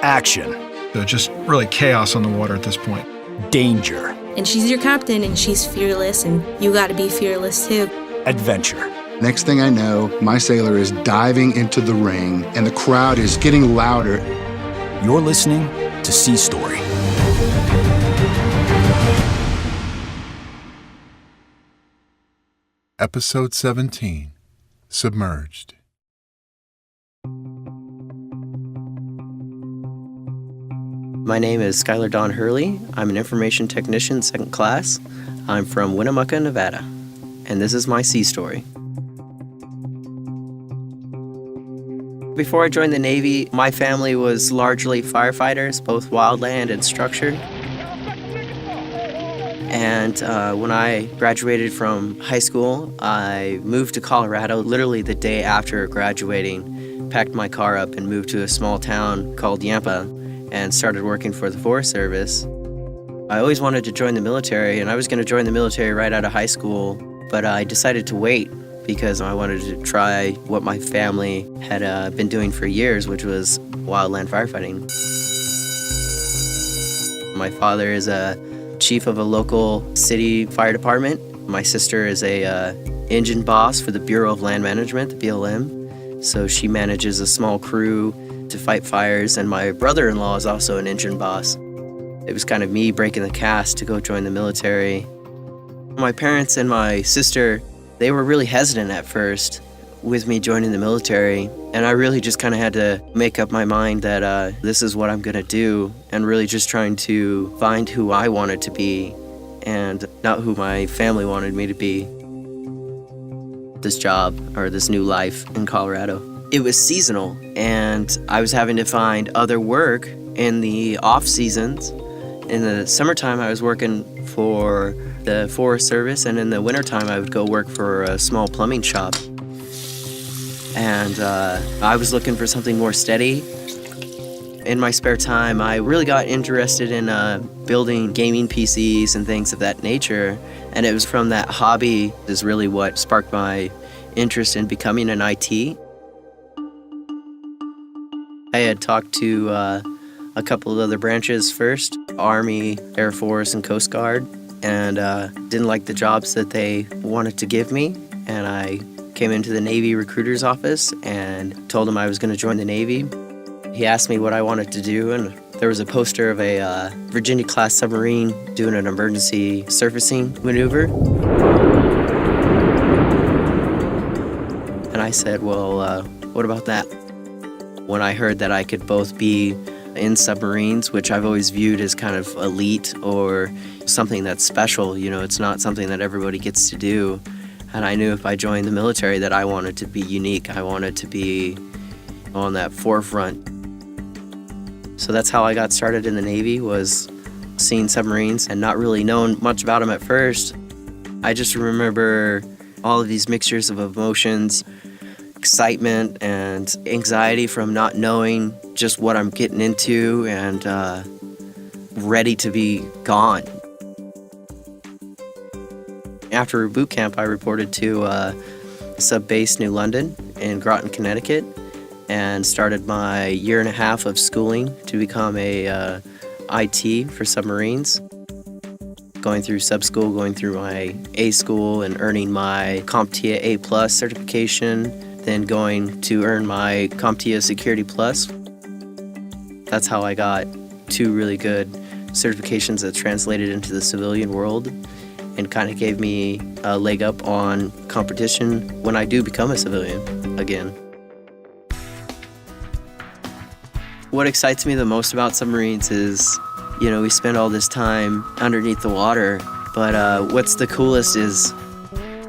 Action. So just really chaos on the water at this point. Danger. And she's your captain, and she's fearless, and you gotta be fearless too. Adventure. Next thing I know, my sailor is diving into the ring, and the crowd is getting louder. You're listening to Sea Story. Episode 17, Submerged. My name is Skylar Herley. I'm an information technician, second class. I'm from Winnemucca, Nevada, and this is my sea story. Before I joined the Navy, my family was largely firefighters, both wildland and structured. And when I graduated from high school, I moved to Colorado literally the day after graduating, packed my car up and moved to a small town called Yampa and started working for the Forest Service. I always wanted to join the military, and I was going to join the military right out of high school, but I decided to wait because I wanted to try what my family had been doing for years, which was wildland firefighting. My father is a chief of a local city fire department. My sister is a engine boss for the Bureau of Land Management, the BLM. So she manages a small crew to fight fires, and my brother-in-law is also an engine boss. It was kind of me breaking the cast to go join the military. My parents and my sister, they were really hesitant at first with me joining the military, and I really just kind of had to make up my mind that this is what I'm going to do, and really just trying to find who I wanted to be and not who my family wanted me to be. This job, or this new life in Colorado. It was seasonal, and I was having to find other work in the off seasons. In the summertime, I was working for the Forest Service, and in the wintertime, I would go work for a small plumbing shop. And I was looking for something more steady. In my spare time, I really got interested in building gaming PCs and things of that nature. And it was from that hobby is really what sparked my interest in becoming an IT. I had talked to a couple of other branches first, Army, Air Force, and Coast Guard, and didn't like the jobs that they wanted to give me. And I came into the Navy recruiter's office and told him I was going to join the Navy. He asked me what I wanted to do, and there was a poster of a Virginia-class submarine doing an emergency surfacing maneuver. And I said, well, what about that? When I heard that I could both be in submarines, which I've always viewed as kind of elite or something that's special, you know, it's not something that everybody gets to do. And I knew if I joined the military that I wanted to be unique. I wanted to be on that forefront. So that's how I got started in the Navy, was seeing submarines and not really knowing much about them at first. I just remember all of these mixtures of emotions, excitement and anxiety from not knowing just what I'm getting into and ready to be gone. After boot camp, I reported to Sub Base New London in Groton, Connecticut, and started my year and a half of schooling to become a IT for submarines. Going through sub school, going through my A school and earning my CompTIA A+ certification, then going to earn my CompTIA Security Plus. That's how I got 2 really good certifications that translated into the civilian world and kind of gave me a leg up on competition when I do become a civilian again. What excites me the most about submarines is, you know, we spend all this time underneath the water, but what's the coolest is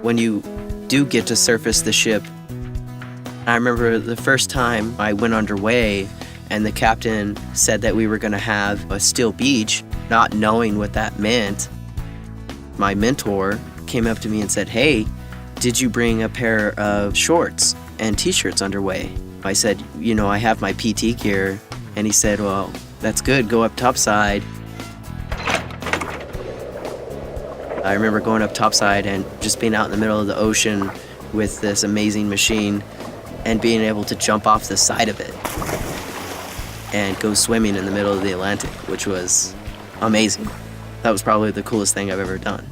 when you do get to surface the ship. I remember the first time I went underway and the captain said that we were going to have a still beach, not knowing what that meant. My mentor came up to me and said, "Hey, did you bring a pair of shorts and t-shirts underway?" I said, "You know, I have my PT gear." And he said, "Well, that's good, go up topside." I remember going up topside and just being out in the middle of the ocean with this amazing machine and being able to jump off the side of it. and go swimming in the middle of the Atlantic, which was amazing. That was probably the coolest thing I've ever done.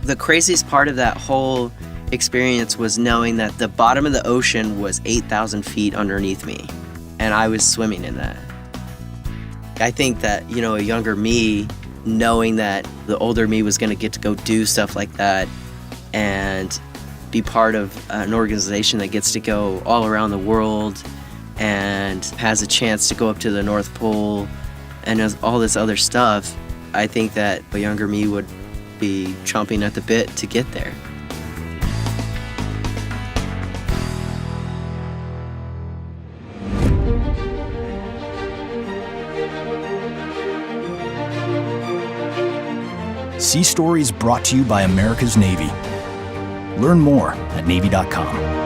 The craziest part of that whole experience was knowing that the bottom of the ocean was 8,000 feet underneath me, and I was swimming in that. I think that, a younger me, knowing that the older me was going to get to go do stuff like that and be part of an organization that gets to go all around the world and has a chance to go up to the North Pole and all this other stuff, I think that a younger me would be chomping at the bit to get there. Sea Stories brought to you by America's Navy. Learn more at Navy.com.